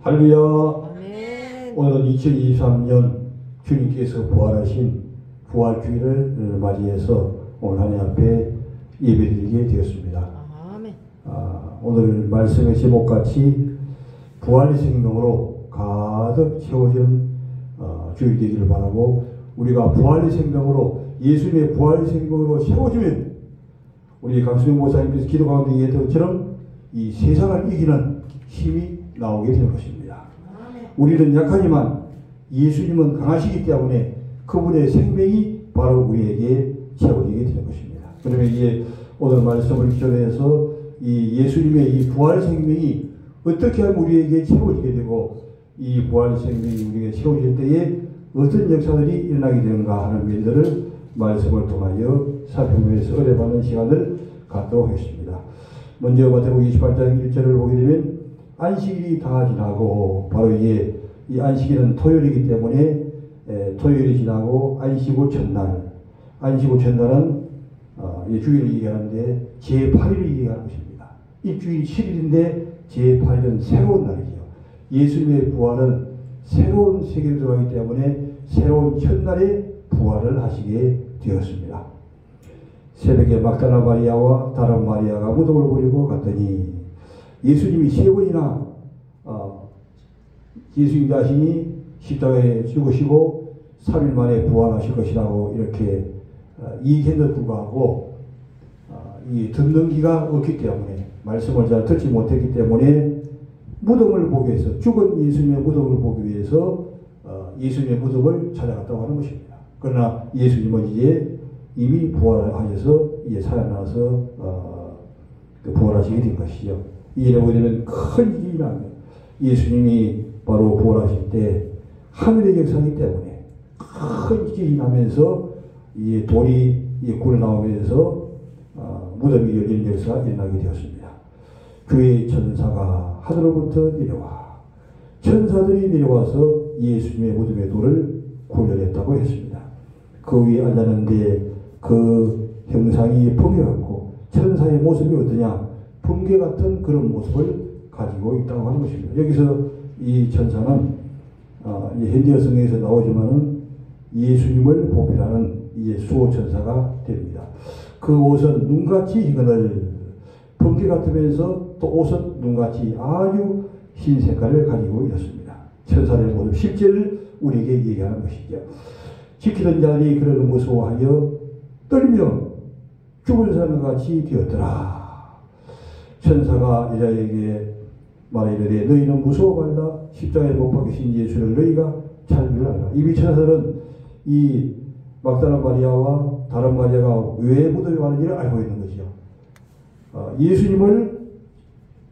할렐루야. 아멘. 오늘은 2023년 주님께서 부활하신 부활주일을 맞이해서 오늘 하나님 앞에 예배드리게 되었습니다. 아멘. 오늘 말씀의 제목같이 부활의 생명으로 가득 채워진 주일 되기를 바라고, 우리가 부활의 생명으로, 예수님의 부활의 생명으로 채워지면 우리 강수영 목사님께서 기도 가운데 얘기했던 것처럼 이 세상을 이기는 힘이 나오게 되는 것입니다. 우리는 약하지만 예수님은 강하시기 때문에 그분의 생명이 바로 우리에게 채워지게 되는 것입니다. 그러면 이제 오늘 말씀을 기준해서 이 예수님의 이 부활 생명이 어떻게 하면 우리에게 채워지게 되고, 이 부활 생명이 우리에게 채워질 때에 어떤 역사들이 일어나게 되는가 하는 면들을 말씀을 통하여 살펴보면서 어려워하는 시간을 갖도록 하겠습니다. 먼저 마태복음 28장 1절을 보게 되면 안식일이 다 지나고, 바로 이제 이 안식일은 토요일이기 때문에 토요일이 지나고 안식 후 첫날, 안식 후 첫날은 주일을 얘기하는데 제8일을 얘기하는 것입니다. 일주일이 7일인데 제8일은 새로운 날이죠. 예수님의 부활은 새로운 세계로 들어가기 때문에 새로운 첫날에 부활을 하시게 되었습니다. 새벽에 막달라 마리아와 다른 마리아가 무덤을 버리고 갔더니 예수님이 세 번이나 예수님 자신이 십자가에 죽으시고 3일 만에 부활하실 것이라고 이렇게 얘기했는데도 불구하고 이 듣는 귀가 없기 때문에, 말씀을 잘 듣지 못했기 때문에 무덤을 보기 위해서, 죽은 예수님의 무덤을 보기 위해서 예수님의 무덤을 찾아갔다고 하는 것입니다. 그러나 예수님은 이제 이미 부활하셔서 이제 살아나서 부활하시게 된 것이죠. 이에 보게 되면 큰 일이 나면, 예수님이 바로 부활하실 때 하늘의 역사이기 때문에 큰 일이 나면서 이 돌이 굴러 나오면서 무덤이 열리는 역사가 일어나게 되었습니다. 주의 천사가 하늘로부터 내려와 천사들이 내려와서 예수님의 무덤의 돌을 굴려냈다고 했습니다. 그 위에 앉았는데 그 형상이 번개 같고 천사의 모습이 어떠냐, 번개 같은 그런 모습을 가지고 있다고 하는 것입니다. 여기서 이 천사는 현대 성경에서 나오지만은 예수님을 보필하는 이제 수호천사가 됩니다. 그 옷은 눈같이 희건을, 번개 같으면서 또 옷은 눈같이 아주 흰 색깔을 가지고 있었습니다. 천사의 모습, 실제를 우리에게 얘기하는 것이죠. 지키던 자들이 그를 무서워하여 떨며 죽은 사람과 같이 되었더라. 천사가 여자에게 말하기를 너희는 무서워 말라. 십자가에 못 박히신 예수를 너희가 잘 알라. 이 천사들은 이 막달라 마리아와 다른 마리아가 왜 무덤에 왔는지를 알고 있는 것이죠. 예수님을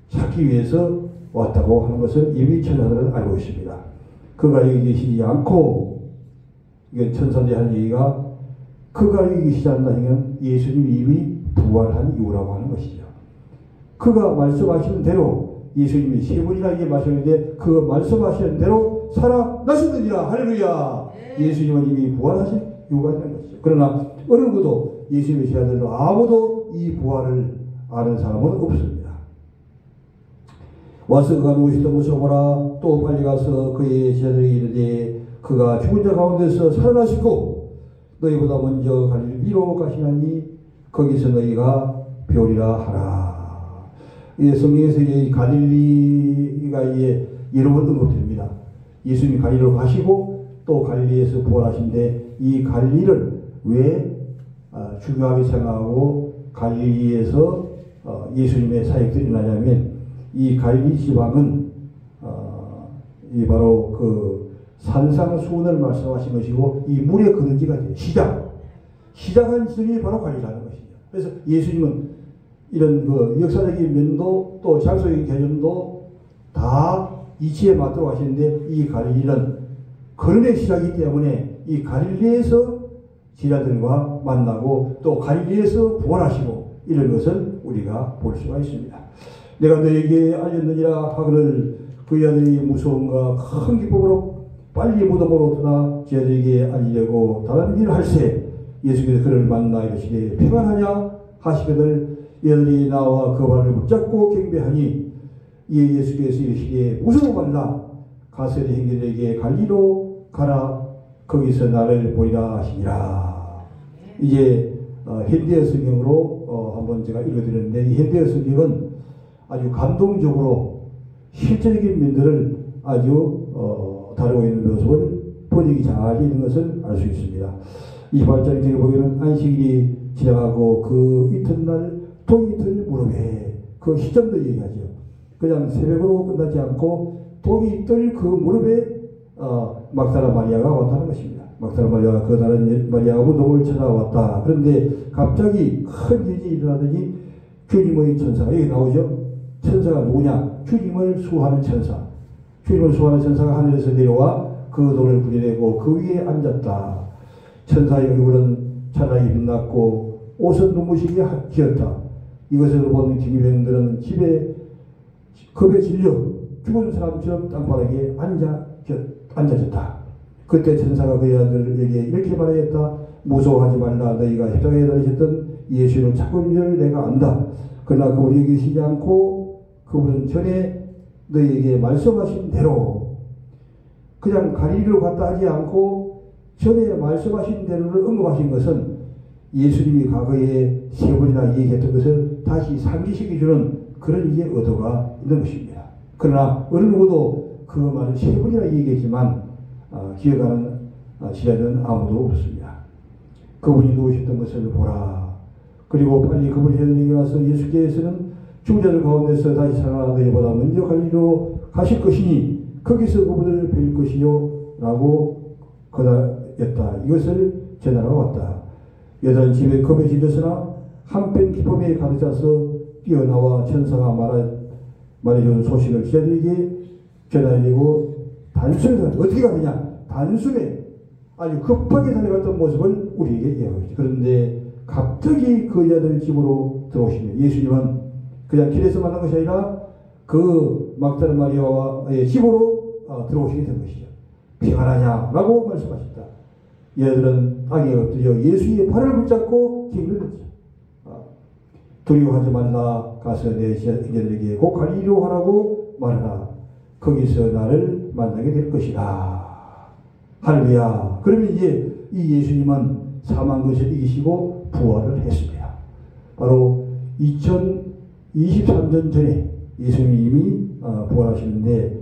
찾기 위해서 왔다고 하는 것을 이미 천사들은 알고 있습니다. 그가 여기 계시지 않고, 이게 천사들이 하는 얘기가 그가 여기 계시지 않나 하면 예수님이 이미 부활한 이유라고 하는 것이죠. 그가 말씀하시는 대로 예수님이 세 번이나 이게 말씀했는데 그 말씀하시는 대로 살아나셨느니라. 할렐루야. 예수님은 이미 부활하신 이유가 있는 것이죠. 그러나 어느 누구도, 예수님의 제자들도 아무도 이 부활을 아는 사람은 없습니다. 와서 그가 누구시든 모셔보라. 또 빨리 가서 그의 제자들에게 이르되 그가 죽은 자 가운데서 살아나시고 너희보다 먼저 갈릴리로 가시나니 거기서 너희가 배우리라 하라. 이 성경에서 이 갈릴리가 여러 번 언급됩니다. 예수님이 갈릴리로 가시고 또 갈릴리에서 부활하신데, 이 갈릴리를 왜 중요하게 생각하고 갈릴리에서 예수님의 사역들이 일어나냐면, 이 갈릴리 지방은 이 바로 그 산상수훈을 말씀하신 것이고 이 물의 근원지가 돼요. 시작한 지점이 바로 갈릴리라는 것이죠. 그래서 예수님은 이런 그 역사적인 면도 또 장소적인 개념도 다 이치에 맞도록 하시는데, 이 갈릴리는 거론의 시작이기 때문에 이 갈릴리에서 제자들과 만나고 또 갈릴리에서 부활하시고 이런 것을 우리가 볼 수가 있습니다. 내가 너에게 알렸느니라 하거늘 그의 아들이 무서움과 큰 기쁨으로 빨리 무덤으로 떠나 제자들에게 알리려고 다른 일을 할세. 예수께서 그를 만나 이르시되 평안하냐 하시거늘 여들이 나와 그 발을 붙잡고 경배하니 예수께서 이르시되 무서워 말라. 가세리 형제들에게 갈리로 가라. 거기서 나를 보리라 하시니라. 이제 현대어 성경으로 한번 제가 읽어드렸는데, 이 현대어 성경은 아주 감동적으로 실제적인 면들을 아주 다루고 있는 모습을 번역이 잘 있는 것을 알 수 있습니다. 28장에 보기에는 안식일이 지나가고 그 이튿날 동이틀 무렵에 그 시점도 얘기하죠. 그냥 새벽으로 끝나지 않고 동이틀 그 무렵에 막달라 마리아가 왔다는 것입니다. 막달라 마리아가 그 다른 마리아가 무덤을 찾아왔다. 그런데 갑자기 큰 일이 일어나더니 주님의 천사가 여기 나오죠. 천사가 누구냐? 주님을 수호하는 천사. 주님을 수호하는 천사가 하늘에서 내려와 그 돌을 부려내고 그 위에 앉았다. 천사의 얼굴은 찬란히 빛났고 옷은 눈부시게 기었다. 이것을 본 기병들은 집에 겁에 질려 죽은 사람처럼 땅바닥에 앉아졌다. 그때 천사가 그의 아들에게 이렇게 말하였다. 무서워하지 말라. 너희가 십자가에 달리셨던 예수를 찾고 있는 줄 내가 안다. 그러나 그분이 여기 계시지 않고 그분은 전에 너희에게 말씀하신 대로 그냥 갈릴리로 갔다 하지 않고 전에 말씀하신 대로를 언급하신 것은 예수님이 과거에 세 번이나 얘기했던 것을 다시 상기시켜주는 그런 이제 의도가 있는 것입니다. 그러나 어느 누구도 그 말을 세 번이나 얘기했지만 기억하는 지자는 아무도 없습니다. 그분이 누우셨던 것을 보라. 그리고 빨리 그분이 하늘에 가서 예수께서는 죽은 자들 가운데서 다시 살아나는 이보다 먼저 갈릴리로 가실 것이니 거기서 그분을 뵐 것이요 라고 거다였다. 이것을 전하러 왔다. 여자는 집에 겁에 질렸으나 한편 기쁨에 가득 차서 뛰어나와 천사가 말해준 소식을 기자들에게 전하려고 단숨에 어떻게 가느냐? 단숨에 아주 급하게 달려갔던 모습을 우리에게 이야기합니다. 그런데 갑자기 그 여자들 집으로 들어오시면 예수님은 그냥 길에서 만난 것이 아니라 그 막달라 마리아의 집으로 들어오시게 된 것이죠. 평안하냐라고 말씀하셨다. 얘들은 땅에 엎드려 예수의 발을 붙잡고 힘을 냈죠. 두려워하지 말라. 가서 내 형제들에게 곧 갈릴리로 가라고 말하라. 거기서 나를 만나게 될 것이다. 할렐루야. 그러면 이제 이 예수님은 사망 것을 이기시고 부활을 했습니다. 바로 2023년 전에 예수님이 이미 부활하시는데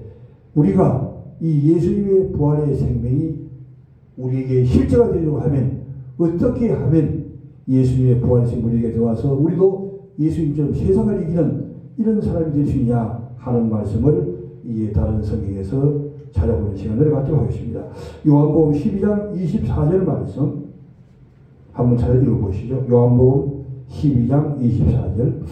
우리가 이 예수님의 부활의 생명이 우리에게 실제가 되려고 하면 어떻게 하면 예수님의 부활의 생명이 우리에게 들어와서 우리도 예수님처럼 세상을 이기는 이런 사람이 될 수 있냐 하는 말씀을 이제 다른 성경에서 찾아보는 시간을 갖도록 하겠습니다. 요한복음 12장 24절 말씀 한번 찾아 읽어보시죠. 요한복음 12장 24절.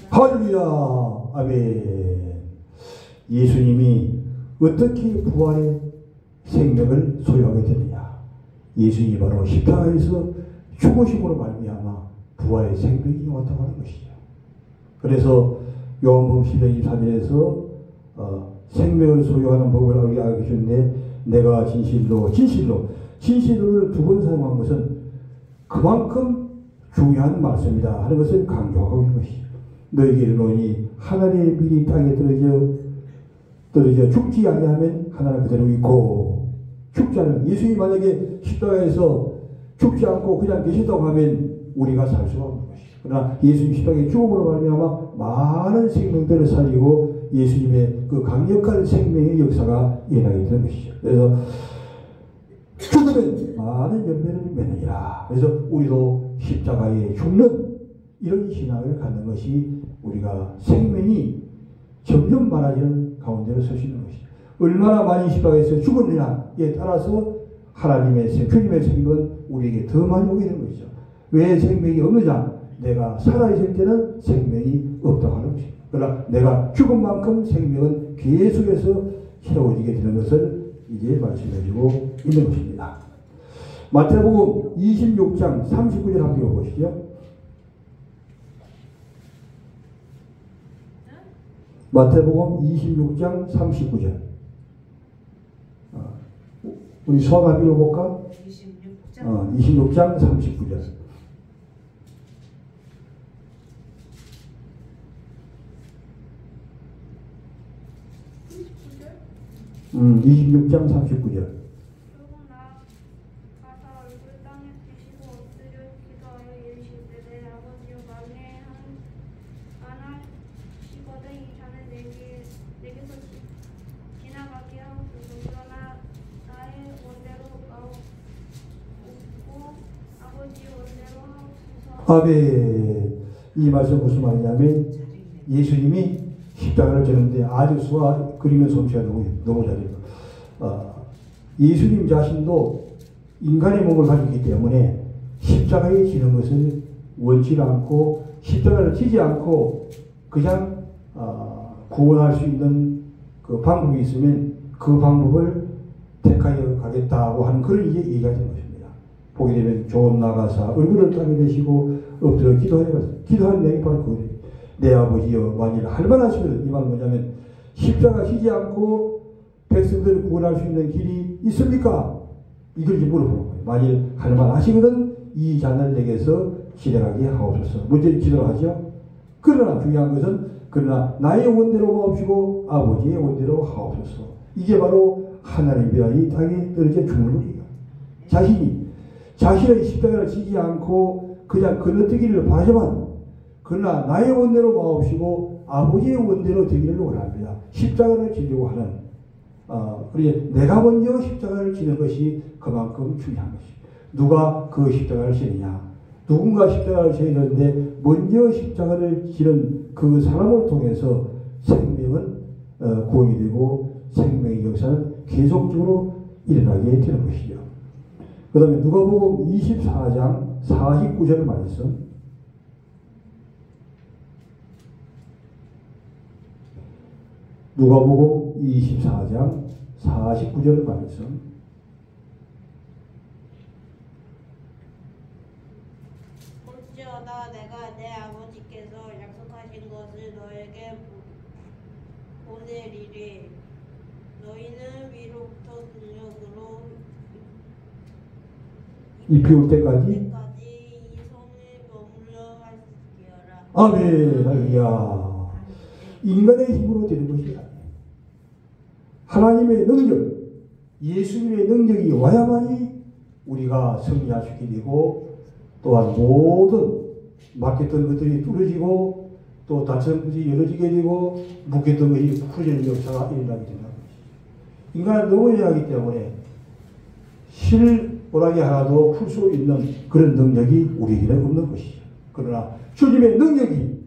할렐루야. 아멘. 예수님이 어떻게 부활의 생명을 소유하게 되느냐? 예수님이 바로 십자가에서 죽으심으로 말미암아 부활의 생명이 왔다고 하는 것이죠. 그래서 요한복음 12장 24절에서 생명을 소유하는 법을 알게 해주는데 내가 진실로를 두 번 사용한 것은 그만큼 중요한 말씀이다 하는 것을 강조하고 있는 것이죠. 너에게 이르노니 하나님의 밀이 땅에 떨어져 죽지 아니하면 하나는 그대로 있고 죽지 않으면 예수님이 만약에 십자가에서 죽지 않고 그냥 계신다고 하면 우리가 살 수가 없는 것이죠. 그러나 예수님 십자가의 죽음으로 말미암아 많은 생명들을 살리고 예수님의 그 강력한 생명의 역사가 일어나게 되는 것이죠. 그래서 죽으면 많은 열매를 맺느니라. 그래서 우리도 십자가에 죽는 이런 신앙을 갖는 것이 우리가 생명이 점점 많아지는 가운데로 설 수 있는 것이죠. 얼마나 많이 십자가에서 죽었느냐에 따라서 하나님의 주님의 생명은 우리에게 더 많이 오게 되는 것이죠. 왜 생명이 없느냐? 내가 살아있을 때는 생명이 없다고 하는 것입니다. 그러나 내가 죽은 만큼 생명은 계속해서 채워지게 되는 것을 이제 말씀해주고 있는 것입니다. 마태복음 26장 39절 한번 읽어보시죠. 마태복음 26장 39절. 우리 수학 한번 읽어볼까? 26장 39절. 26장 39절. 그러고 나가사 얼굴 땅에 비시고 엎드려 기도하여 이르시되 내 아버지여 만일 안하시거든 이 잔을 내게서 지나가게 하옵소서. 그러나 나의 원대로 마옵고 아버지의 원대로 하옵소서. 아멘. 이 말씀 무슨 말이냐면 예수님이 십자가를 지는데 아주 수와 그림의 솜씨가 너무 잘해요. 예수님 자신도 인간의 몸을 가졌기 때문에 십자가에 지는 것을 원치 않고 십자가를 지지 않고 그냥 구원할 수 있는 그 방법이 있으면 그 방법을 택하여 가겠다고 하는 그런 얘기가 된 것입니다. 보게 되면 좀 나가사 얼굴을 땅에 대시고 엎드려 기도하는 내용이 바로 그거예요. 내 아버지여 만일 할만하시면 이 말은 뭐냐면 십자가 지지 않고 백성들을 구원할 수 있는 길이 있습니까? 이걸 물어보는 거예요. 만일 할만하시거든 이 잔을 내게서 지나가게 하옵소서. 먼저 기도를 하죠. 그러나 중요한 것은 그러나 나의 원대로 마옵시고 아버지의 원대로 하옵소서. 이게 바로 하나님의 아이 땅에 떨어져 죽는 거예요. 자신의 십자가를 지지 않고 그냥 건너뛰기를 바라지만 그러나 나의 원대로 마옵시고 아버지의 원대로 되기를 원합니다. 십자가를 지려고 하는 그래 내가 먼저 십자가를 지는 것이 그만큼 중요한 것이. 누가 그 십자가를 지느냐? 누군가 십자가를 지는데 먼저 십자가를 지는 그 사람을 통해서 생명은 구원이 되고 생명의 역사는 계속적으로 일어나게 되는 것이죠. 그 다음에 누가복음 24장 49절 말씀. 누가복음 24장 49절 말씀. 볼지어다 내가 내 아버지께서 약속하신 것을 너에게 보내리니 너희는 위로부터 능력으로 입히올 때까지 이 성에 머물러 하시리라. 아멘. 할렐루야. 인간의 힘으로 되는 것이 아니에요. 하나님의 능력, 예수님의 능력이 와야만이 우리가 승리할 수 있게 되고 또한 모든 막혔던 것들이 뚫어지고 또 닫힌 것이 열어지게 되고 묶였던 것이 풀어지는 역사가 일어나게 된다는 것이죠. 인간은 너무 약하기 때문에 실오라기 하나도 풀 수 있는 그런 능력이 우리에게는 없는 것이죠. 그러나 주님의 능력이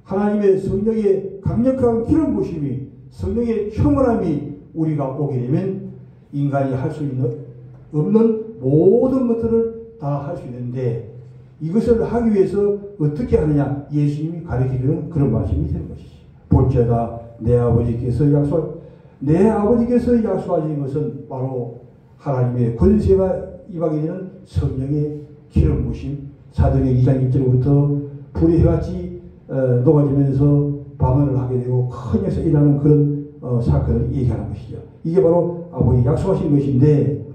하나님의 성령의 강력한 기름 부심이 성령의 충만함이 우리가 오게 되면 인간이 할 수 있는 없는 모든 것들을 다 할 수 있는데 이것을 하기 위해서 어떻게 하느냐 예수님이 가르치는 그런 말씀이 되는 것이지. 볼지어다 내 아버지께서 약속하신 것은 바로 하나님의 권세가 임하게 되는 성령의 기름 부심. 사도행 2장 1절부터 불이 해같이 녹아지면서 방언을 하게 되고 큰 역사 일어나는 그런 사건을 얘기하는 것이죠. 이게 바로 아버지 약속하신 것인데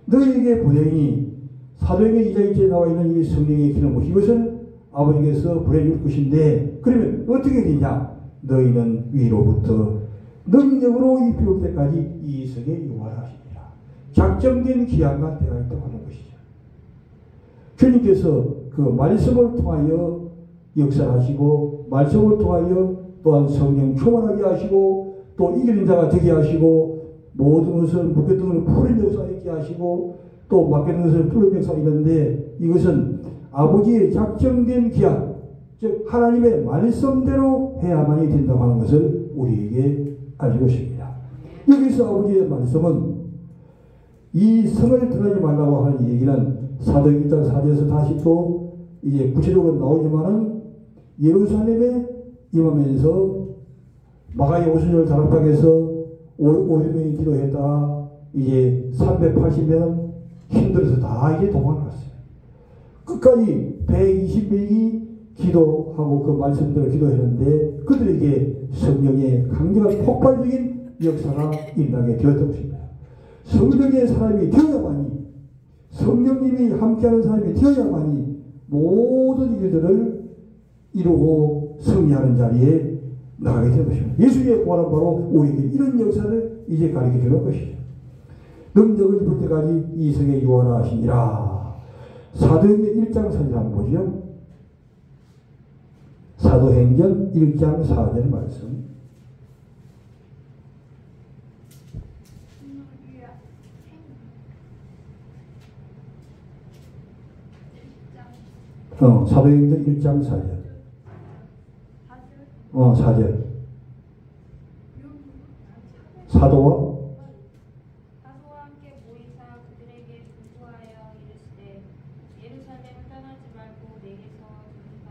너희에게 보내니 사도행전 2장 1절에 나와 있는 이 성령의 기름 부심 이것을 아버지께서 보내줄 것인데 그러면 어떻게 되냐? 너희는 위로부터 능력으로 입혀올 때까지 이 성에 요한하시리라. 작정된 기한과 때가 있다고 하는 것이죠. 주님께서 그 말씀을 통하여 역사하시고 말씀을 통하여 또한 성령 충만하게 하시고 또 이기는 자가 되게 하시고 모든 것을 묶였던 것을 푸는 역사가 있게 하시고 또 막혔던 것을 푸는 역사가 있는데 이것은 아버지의 작정된 기한 즉 하나님의 말씀대로 해야만이 된다고 하는 것을 우리에게 알고 있습니다. 여기서 아버지의 말씀은 이 성을 떠나지 말라고 하는 얘기는 사도행 1장 4절에서 다시 또 이제 구체적으로 나오지만은 예루살렘에 임하면서 마가의 오순절 다락방에서 500명이 기도했다가 이제 380명 힘들어서 다 이제 도망갔어요. 끝까지 120명이 기도하고 그 말씀대로 기도했는데 그들에게 성령의 강력한 폭발적인 역사가 일어나게 되었던 것입니다. 성령의 사람이 되어야만이, 성령님이 함께하는 사람이 되어야만이 모든 일들을 이루고 승리하는 자리에 나가게 되는 것입니다. 예수의 부활은 바로 우리에게 이런 역사를 이제 가르쳐 주는 것이죠. 능력을 입을 때까지 이 성에 요한하시니라. 사도행전 1장 4절 한번 보죠. 사도행전 1장 4절 말씀. 사도행전 1장 4절. 4절. 사도와 함께 모이사 그들에게 분부하여 이르시되 예루살렘을 떠나지 말고 내게서 우리가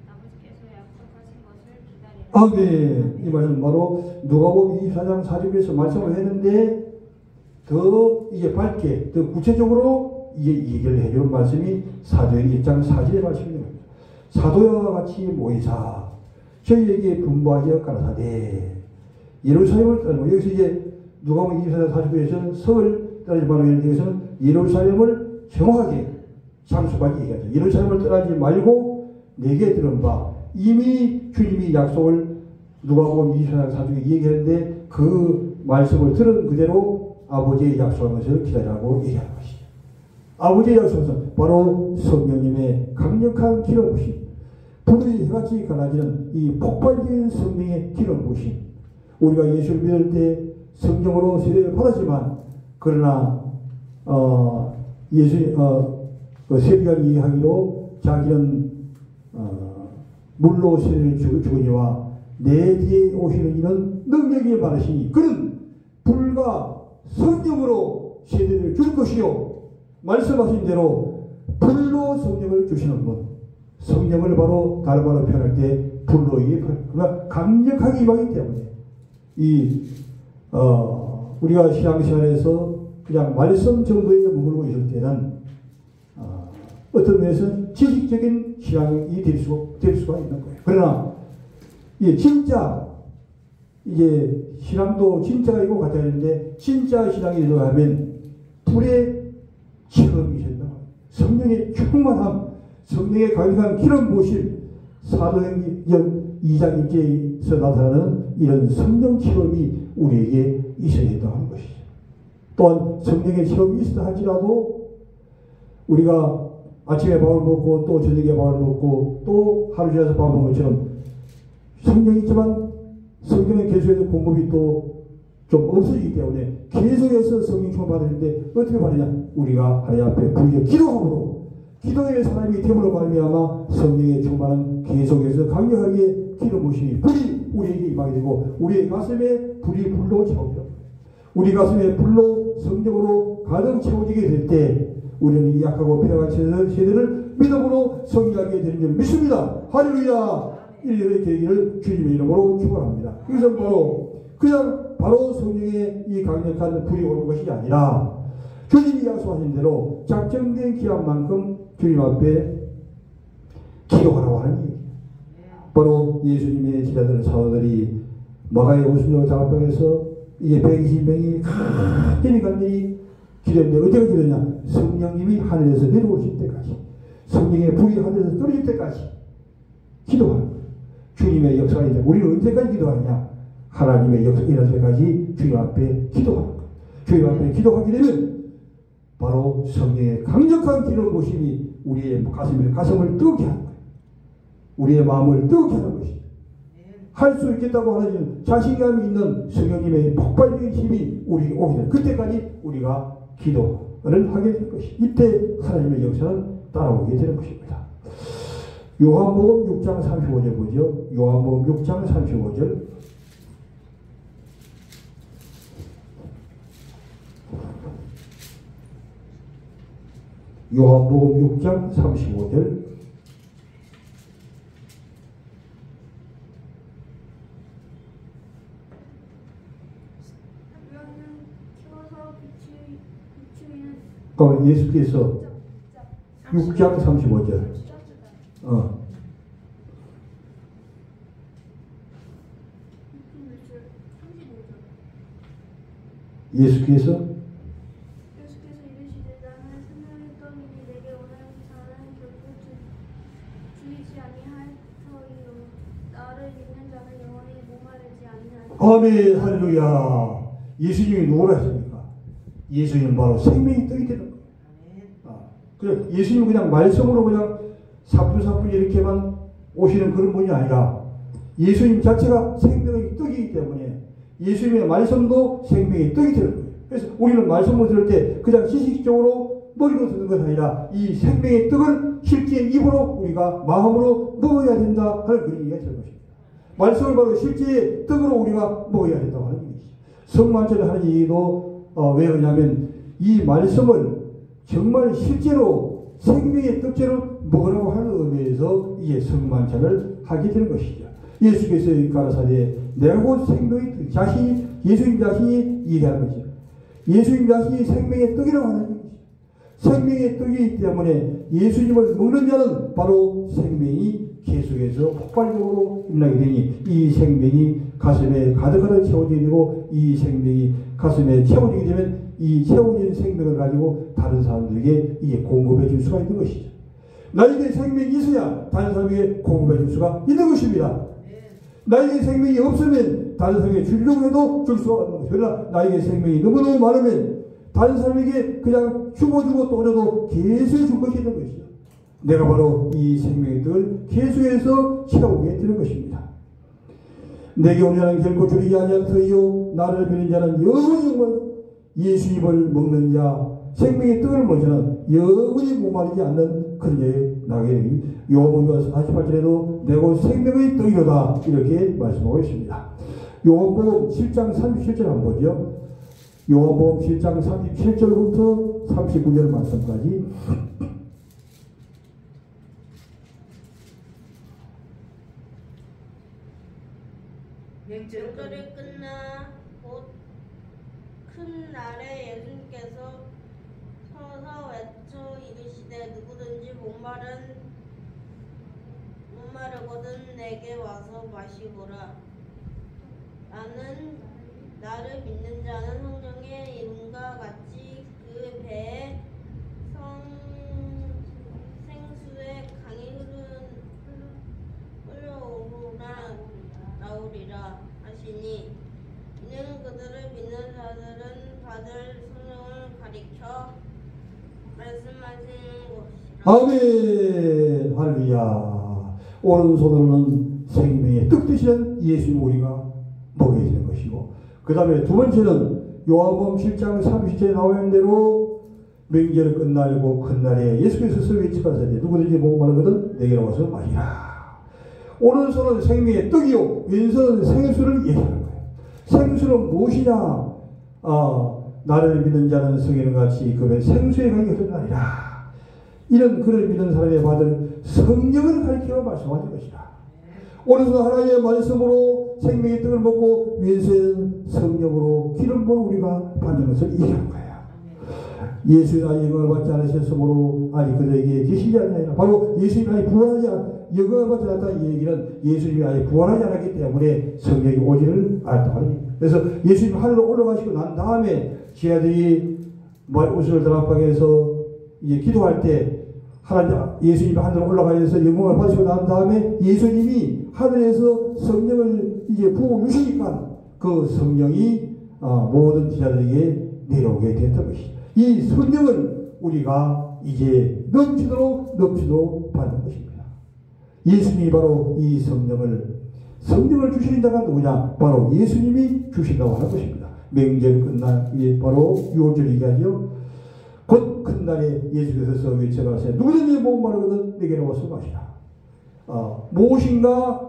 아버지께서 약속하신 것을 기다리라. 네. 이 말은 바로 누가복음 24장 40절에서 말씀을 했는데 더 이제 밝게 더 구체적으로 이제 얘기를 해주는 말씀이 사도행전 1장 4절의 말씀입니다. 사도와 같이 모이사 저희에게 분부하여 가라사대 예루살렘을 떠나고, 여기서 이제 누가복음 24장 49절에서는 성을 떠나지 말고 여기서는 예루살렘을 정확하게 장수까지 얘기하죠. 예루살렘을 떠나지 말고 내게 들은 바, 이미 주님이 약속을 누가복음 24장 49절에 얘기했는데 그 말씀을 들은 그대로 아버지의 약속한 것을 기다리라고 얘기하는 것이죠. 아버지의 약속은 바로 성령님의 강력한 기름 부심, 불이 해같이 갈라지는 이 폭발적인 성령의 기름 부심. 우리가 예수를 믿을 때 성령으로 세례를 받았지만, 그러나 그 세비가 이야기로 자기는 물로 세례를 주거니와 내 뒤에 오시는 이는 능력이 많으시니 그는 불과 성령으로 세례를 줄 것이요, 말씀하신 대로 불로 성령을 주시는 분, 성령을 바로 다른 말로 표현할 때 불로 그러니까 강력하게 임하기 때문에 우리가 신앙생활에서 그냥 말씀 정도에 머물고 있을 때는 어떤 면에서는 지식적인 신앙이 될 수가 있는 거예요. 그러나 진짜 이제 신앙도 진짜가 있고 가짜가 있는데, 진짜 신앙이 들어가면 불의 체험이 된다. 성령의 충만함, 성령의 강력한 기름 부으심, 사도행전 2장 1절에서 나타나는 이런 성령 체험이 우리에게 있어야 된다는 것이죠. 또한 성령의 체험이 있다 할지라도 우리가 아침에 밥을 먹고 또 저녁에 밥을 먹고 또 하루 지나서 밥을 먹는 것처럼 성령이 있지만 성령의 계속해서 공급이 또 좀 없어지기 때문에 계속해서 성령 충만 받았는데 어떻게 받느냐? 우리가 하나님 앞에 부르짖어 기도함으로, 기도의 사람이 됨으로 말미암아 성령의 충만은 계속해서 강력하게 기름 부으심이 불이 우리에게 임하게 되고, 우리의 가슴에 불이 불로 채워져, 우리 가슴에 불로 성령으로 가득 채워지게 될 때 우리는 약하고 폐허한 세대를 믿음으로 성리하게 되는 줄 믿습니다. 할렐루야. 이렇게 되기를 주님의 이름으로 축원합니다. 이것은 바로 성령의 이 강력한 불이 오는 것이 아니라 주님이 약속하신 대로 작정된 기한만큼 주님 앞에 기도하라고 하는 얘기예요. 바로 예수님의 제자들 사도들이 마가의 오순절 장학병에서 이제 120명이 간절히 기도했는데 어디가 기도했냐? 성령님이 하늘에서 내려오실 때까지, 성령의 불이 하늘에서 떨어질 때까지 기도하는 거예요. 주님의 역사가 이제 우리는 언제까지 기도하느냐? 하나님의 역사 일어날 때까지 주님 앞에 기도하는 거예요. 주님 앞에 기도하게 되면 바로 성령의 강력한 기름 부으심이 우리의 가슴을 뜨겁게 하는 거예요. 우리의 마음을 뜨겁게 하는 것이죠. 할 수 있겠다고 하는 자신감이 있는 성령님의 폭발적인 힘이 우리에게 오게 되는, 그때까지 우리가 기도를 하게 될 것이죠. 이때 하나님의 역사는 따라오게 되는 것입니다. 요한복음 6장 35절 보죠. 요한복음 6장 35절. 요한복음 6장 35절. 너는 키워서 비추이는 그러면 예수께서 6장 35절. 예수께서 이르시되 나는 생명의 떡이니 내게 원하는 자는 결코 죽이지 아니하리요 나를 믿는 자는 영원히 목마르지 아니하리라. 아멘 할렐루야. 예수님이 누구라 했습니까? 예수님은 바로 생명의 떡이 되는 거예요. 그래 예수님은 그냥 말씀으로 그냥 사뿐사뿐 이렇게만 오시는 그런 분이 아니라 예수님 자체가 생명의 떡이기 때문에 예수님의 말씀도 생명의 떡이 되는 거예요. 그래서 우리는 말씀을 들을 때 그냥 지식적으로 머리로 듣는 것이 아니라 이 생명의 떡을 실제 입으로 우리가 마음으로 먹어야 된다 하는 그런 얘기가 되는 것입니다. 말씀을 바로 실제 떡으로 우리가 먹어야 된다고 하는 얘기죠. 성만찬을 하는 얘기도 왜 그러냐면 이 말씀을 정말 실제로 생명의 떡처럼 먹으라고 하는 의미에서 이게 성만찬을 하게 되는 것이죠. 예수께서 가라사대 내가 곧 생명의 떡, 자신이 예수님 자신이 얘기하는 것이죠. 예수님 자신이 생명의 떡이라고 하는 것이죠. 생명의 떡이기 때문에 예수님을 먹는 자는 바로 생명이 계속해서 폭발적으로 일어나게 되니 이 생명이 가슴에 가득가득 채워지게 되고 이 생명이 가슴에 채워지게 되면 이 채워진 생명을 가지고 다른 사람들에게 이게 공급해 줄 수가 있는 것이죠. 나에게 생명이 있어야 다른 사람에게 공급해 줄 수가 있는 것입니다. 나에게 생명이 없으면 다른 사람에게 주려고 해도 줄 수가 없는 것이죠. 그러나 나에게 생명이 너무너무 많으면 다른 사람에게 그냥 주고 또 줘도 계속 줄 것이 있는 것이죠. 내가 바로 이 생명의 떡을 계속해서 채우게 되는 것입니다. 내게 오는 자는 결코 줄이지 아니할 터이요 나를 믿는 자는 영원히 예수님을 먹는 자 생명의 떡을 먹는 자는 영원히 목마르지 않는 그런 자에 나게 되니 요한복음 48절에도 내가 생명의 떡이로다 이렇게 말씀하고 있습니다. 요한복음 7장 37절 한번 보죠. 요한복음 7장 37절부터 39절 말씀까지 명절이 끝나 곧 큰 날에 예수님께서 서서 외쳐 이르시되 누구든지 목마르거든 내게 와서 마시고라. 나를 믿는 자는 성령의 이름과 같이 그 배에 생수의 강이 나오리라 하시니 이는 그들을 믿는 자들은 받을 성령을 가리켜 말씀하시는 것이라. 아멘 할렐루야. 오른손으로는 생명의 떡 되시는 예수님 우리가 먹어야 되는 것이고 그 다음에 두 번째는 요한복음 7장 30절에 나오는 대로 명절을 끝나고 큰 날에 예수께서 외치가라사대 누구든지 목마르거든 내게로 와서 마시라. 오른손은 생명의 떡이요 왼손은 생수를 얘기하는 거예요. 생수는 무엇이냐? 나를 믿는 자는 성이는 같이 그 배 생수의 강이 흘러나리라. 이런 그를 믿는 사람이 받을 성령을 가리켜 말씀하는 것이다. 오른손 하나님의 말씀으로 생명의 떡을 먹고 왼손은 성령으로 기름 부어 우리가 받는 것을 얘기하는 거예요. 예수의 아이 영광을 받지 않으셨으므로 아직 그들에게 계시지 않느니라. 바로 예수님이 아직 부활하지 영광을 받지 않았다 이 얘기는 예수님이 아직 부활하지 않았기 때문에 성령이 오지를 않았다는 얘기입니다. 그래서 예수님이 하늘로 올라가시고 난 다음에 제자들이 우스를 다락방에서 이제 기도할 때 예수님이 하늘로 올라가셔서 영광을 받으시고 난 다음에 예수님이 하늘에서 성령을 이제 부어주시니까 그 성령이 모든 제자들에게 내려오게 됐던 것이죠. 이 성령을 우리가 이제 넘치도록 받는 것입니다. 예수님이 바로 이 성령을 주시는 자가 누구냐? 바로 예수님이 주신다고 하는 것입니다. 명절 끝날 바로 6월절 얘기하죠. 곧 큰 날에 예수께서 외쳐가시되 누구든지 목마르거든 내게로 와서 마시라. 무엇인가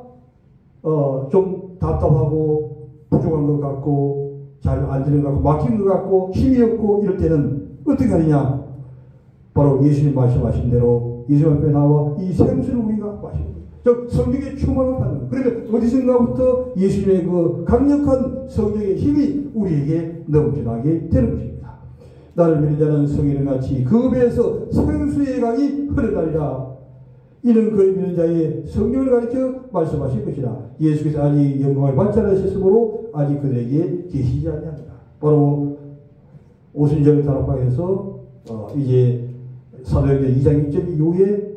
좀 답답하고 부족한 것 같고 잘 안 되는 것 같고 막힌 것 같고 힘이 없고 이럴 때는 어떻게 하느냐? 바로 예수님 말씀하신 대로 예수님 앞에 나와 이 생수를 우리가 마시는 거예요. 즉 성령의 충만을 받는 거예요. 그러면 어디선가부터 예수님의 그 강력한 성령의 힘이 우리에게 넘쳐나게 되는 것입니다. 나를 믿는 자는 성인은 같이 그 배에서 생수의 강이 흐르나리라. 이는 그를 믿는 자의 성령을 가리켜 말씀하신 것이라. 예수께서 아직 영광을 받지 않으셨으므로 아직 그들에게 계시지 아니하니라. 바로 오순절 다락방에서 이제 사도행전 2장 1절 이후에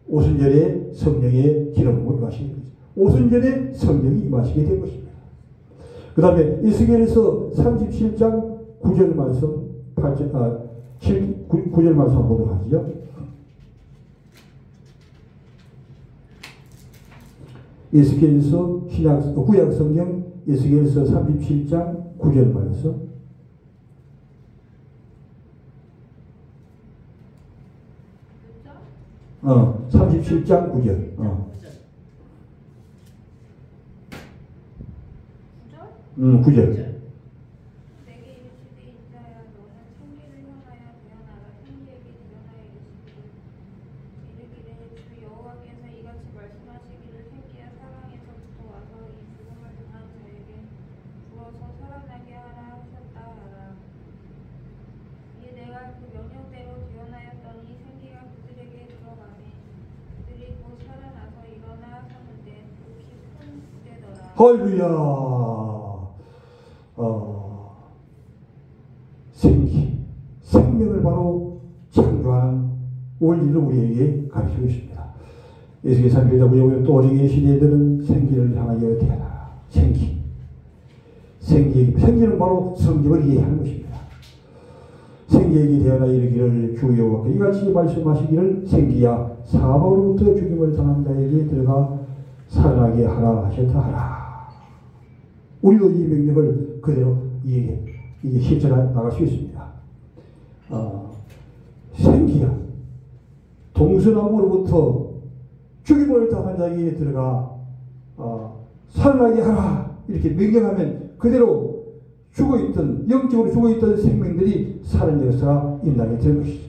오순절에 성령의 기름을 임하시게 되죠. 오순절에 성령이 임하시게 된 것입니다. 그 다음에 에스겔에서 37장 9절 말씀 9절 말씀 한번 보도록 하죠. 에스겔에서 구약 성경 에스겔에서 37장 9절 말씀. 37장 9절. 9절. 내게 이르시되 인자야 너는 생기를 향하여 대언하라. 생기에게 대언하여 이르기를 주 여호와께서 이같이 말씀하시기를 생기야 사방에서부터 와서 이 죽음을 당한 자에게 부어서 살아나게 하라 하셨다 하라. 이에 내가 그 명령대로 대언하였더니 생기가 그들에게 들어가매 그들이 곧 살아나서 일어나 사는데 극히 큰 때더라. 할렐루야. 생명을 바로 창조하는 원리를 우리에게 가르치고 있습니다. 예수께서 삼일자 구역에 또 어린이 시대들은 생기를 향하여 태어나라. 생기는 바로 성경을 이해하는 것입니다. 생기에게 태어나 이르기를 주 여호와께 이같이 말씀하시기를 생기야 사방으로부터 죽임을 당한 자에게 들어가 살아나게 하라 하셨다 하라. 우리도 이 명령을 그대로 이게 실천해 나갈 수 있습니다. 생기야 동서남북으로부터 죽임을 당한 자에게 들어가 살아나게 하라 이렇게 명령하면 그대로 죽어있던 영적으로 죽어있던 생명들이 사는 역사가 일어나게 될 것이죠.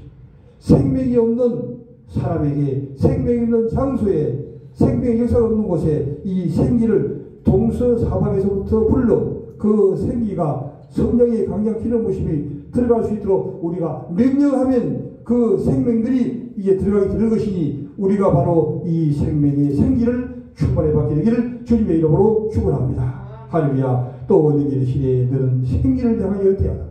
생명이 없는 사람에게 생명이 없는 장소에 생명의 역사가 없는 곳에 이 생기를 동서사방에서부터 불러 그 생기가 성령의 강력 기름 부심이 들어갈 수 있도록 우리가 명령하면 그 생명들이 이게 들어가게 되는 것이니 우리가 바로 이 생명의 생기를 충만히 받게 되기를 주님의 이름으로 축원합니다. 할렐루야. 또 어느 시대에 너는 생기를 향하여 태어나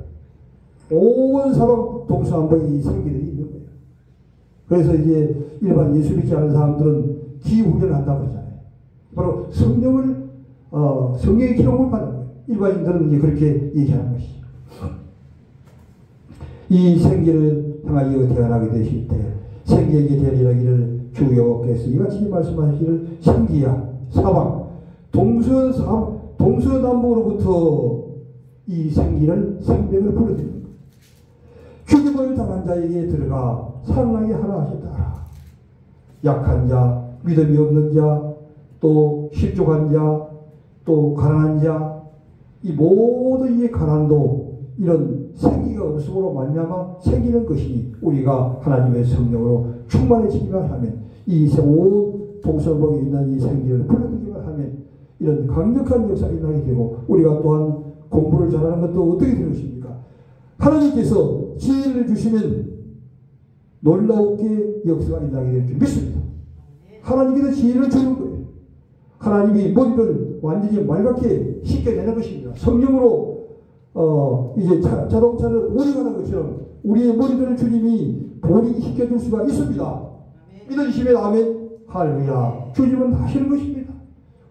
온 사방 동서남북에 이 생기들이 있는 거예요. 그래서 이제 일반 예수 믿지 않은 사람들은 기후견을 한다고 그러잖아요. 바로 성령을 성령의 기록을 받는 거예요. 일반인들은 이제 그렇게 얘기하는 것이죠. 이 생기를 향하여 태어나게 되실 때 생기에게 대리하기를 주 여호와께서 이같이 말씀하시기를 생기야 사방 동서남북으로부터 이 생기를 생명을 불러드리는 거예요. 죽임을 당한 자에게 들어가 살아나게 하라 하셨다. 약한 자, 믿음이 없는 자, 또 실족한 자, 또 가난한 자, 이 모든 이 가난도 이런 생기가 없음으로 말미암아 생기는 것이니 우리가 하나님의 성령으로 충만해지기만 하면 이 온 동서북에 있는 이 생기를 불러들기만 하면 이런 강력한 역사가 일어나게 되고 우리가 또한 공부를 잘하는 것도 어떻게 되는 것입니까? 하나님께서 지혜를 주시면 놀라우게 역사가 일어나게 될 줄 믿습니다. 하나님께서 지혜를 주는 거예요. 하나님이 머리를 완전히 맑게 씻겨내는 것입니다. 성령으로 이제 자동차를 오래가는 것처럼 우리의 머리들을 주님이 본인이 씻겨줄 수가 있습니다. 믿으시면 아멘. 할렐루야. 주님은 하시는 것입니다.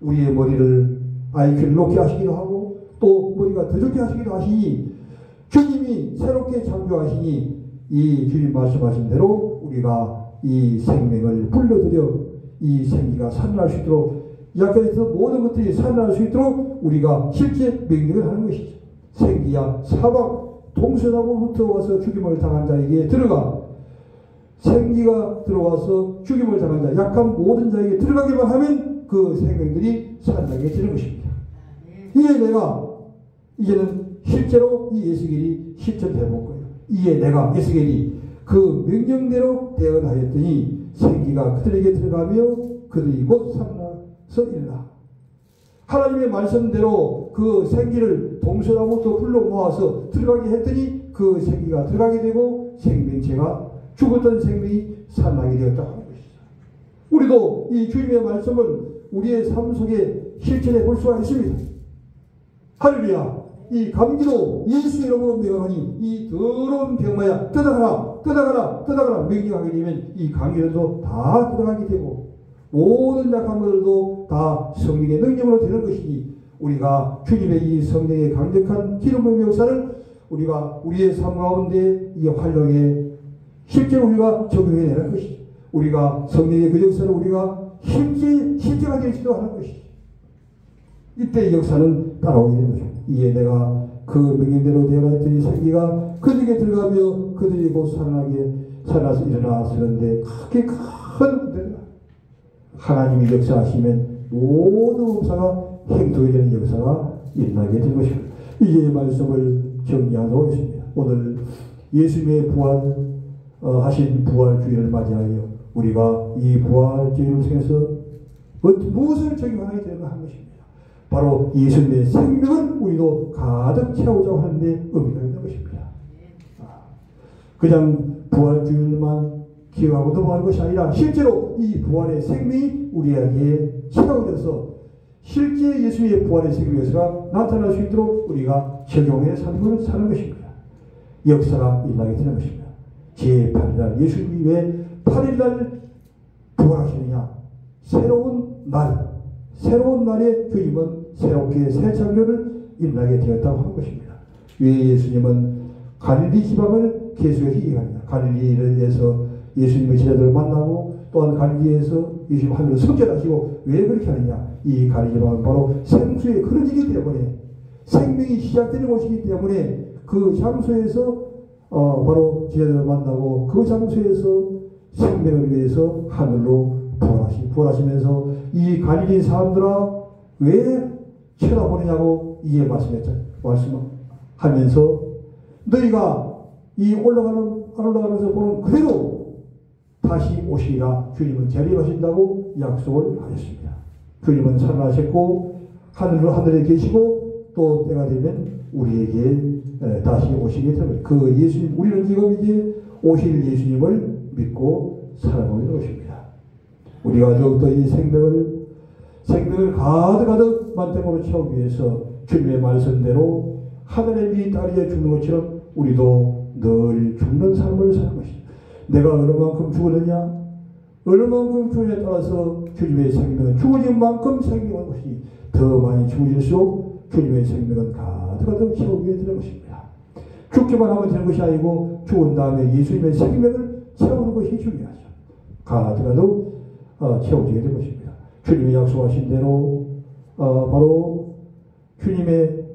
우리의 머리를 IQ를 높게 하시기도 하고 또 머리가 더 좋게 하시기도 하시니 주님이 새롭게 창조하시니 이 주님 말씀하신 대로 우리가 이 생명을 불러들여 이 생기가 살아날 수 있도록 약간에서 모든 것들이 살아날 수 있도록 우리가 실제 명령을 하는 것이죠. 생기야 사방 동서남북부터 와서 죽임을 당한 자에게 들어가 생기가 들어와서 죽임을 당한 자 약한 모든 자에게 들어가기만 하면 그 생명들이 살아나게 되는 것입니다. 이에 내가 이제는 실제로 이 에스겔이 실천해 볼 거예요. 이에 내가 에스겔이 그 명령대로 대언하였더니 생기가 그들에게 들어가며 그들이 곧 살아나서 일어나. 하나님의 말씀대로 그 생기를 동서남북부터 불러 모아서 들어가게 했더니 그 생기가 들어가게 되고 생명체가 죽었던 생명이 살아나게 되었다고 하는 것이죠. 우리도 이 주님의 말씀을 우리의 삶 속에 실천해 볼 수가 있습니다. 할렐루야. 이 감기도 예수 이름으로 명하니 이 더러운 병마야 떠나가라 떠나가라 떠나가라 명령하게 되면 이 감기들도 다 떠나가게 되고 모든 약한 것들도 다 성령의 능력으로 되는 것이니 우리가 주님의 이 성령의 강력한 기름 부음의 역사를 우리가 우리의 삶 가운데 이 활용해 실제로 우리가 적용해내는 것이죠. 우리가 성령의 그 역사를 우리가 실제가 될지도 하는 것이죠. 이때 이 역사는 따라오게 되는 것입니다. 이에 내가 그 명령대로 되어라 했더니 생기가 그들에게 들어가며 그들이 곧 살아나서 일어나서는데 크게 큰 데가 하나님이 역사하시면 모든 역사가 행동이 되는 역사가 일어나게 될 것입니다. 이제 말씀을 정리하도록 하겠습니다. 오늘 예수님의 하신 부활주의를 맞이하여 우리가 이 부활주의를 통해서 무엇을 적용하게 되는가 하는 것입니다. 바로 예수님의 생명을 우리도 가득 채우자고 하는데 의미가 있는 것입니다. 그냥 부활주의만 기억하고 넘어가는 것이 아니라 실제로 이 부활의 생명이 우리에게 채워져서 실제 예수님의 부활의 생명에서 나타날 수 있도록 우리가 적용해 삶을 사는 것입니다. 역사가 일어나게 되는 것입니다. 제8일날 예수님이 왜 8일날 부활하시느냐. 새로운 날에 주님은 새롭게 새 창조를 일어나게 되었다고 하는 것입니다. 왜 예수님은 갈릴리 지방을 계속해서 이해합니다. 갈릴리에서 예수님의 제자들을 만나고 또한 갈릴리에서 예수님 하늘을 성전하시고 왜 그렇게 하느냐. 이 갈릴리 지방은 바로 생수의 그릇이기 때문에 생명이 시작되는 곳이기 때문에 그 장소에서 바로 제자들을 만나고 그 장소에서 생명을 위해서 하늘로 부활하시면서 이 갈릴리 사람들아 왜 쳐다보느냐고 이에 말씀하면서 너희가 이 올라가면서 보는 그대로 다시 오시리라 주님은 재림하신다고 약속을 하셨습니다. 주님은 살아나셨고 하늘에 계시고 또 때가 되면 우리에게 다시 오시게 됩니다. 그 예수님, 우리는 지금 이제 오실 예수님을 믿고 살아가고 있는 것입니다. 우리가 더욱더 이 생명을 가득 만땅으로 채우기 위해서 주님의 말씀대로 하늘의 빛이 따르게 죽는 것처럼 우리도 늘 죽는 삶을 사는 것입니다. 내가 얼마만큼 죽었느냐, 얼마만큼 죽느냐에 따라서 주님의 생명은 죽어진 만큼 생명하는 것이 더 많이 죽어질수록 주님의 생명은 가득 채우게 되는 것입니다. 죽기만 하면 되는 것이 아니고 죽은 다음에 예수님의 생명을 채우는 것이 중요하죠. 가득 채워지게 될 것입니다. 주님이 약속하신 대로 바로 주님의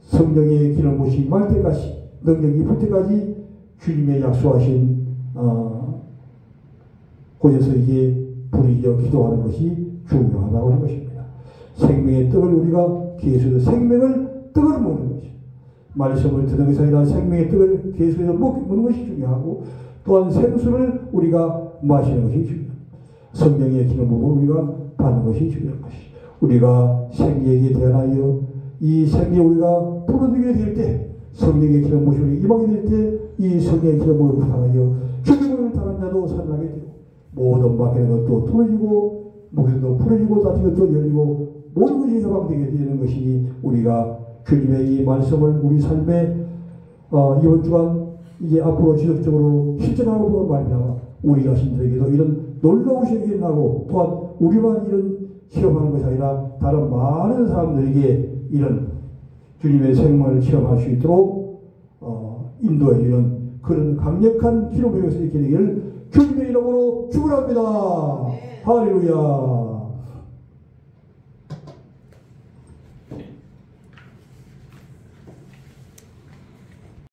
성령의 기름 부으심이 임할 때까지 능력이 입을 때까지 주님의 약속하신 곳에서 이제 부르짖어 기도하는 것이 중요하다고 하는 것입니다. 생명의 떡을 우리가 계속해서 생명을 떡을 먹는 것이 말씀을 듣는 것이 아니라 생명의 떡을 계속해서 먹는 것이 중요하고 또한 생수를 우리가 마시는 것이 중요합니다. 성령의 기름 부음을 우리가 받는 것이 중요한 것이 우리가 생기에게 대하여 이 생기에 우리가 부르짖게 될 때 성령의 기름 부음이 임하게 될 때 이 성령의 기름 부음을 당하여 죽임을 당한 자도 살아나게 되고 모든 막히는 것도 풀어지고 목에도 풀어지고 다친 것도 열리고 모든 것이 해방되게 되는 것이니 우리가 주님의 이 말씀을 우리 삶에 이번 주간 이제 앞으로 지속적으로 실천하고 보는 말이나 우리 자신들에게도 이런 놀라우신 일이 나고 또한 우리만 이런 체험하는 것이 아니라 다른 많은 사람들에게 이런 주님의 생명을 체험할 수 있도록 인도해 주는 그런 강력한 기록의 것을 있게 되기를 주님의 이름으로 축원합니다. 할렐루야.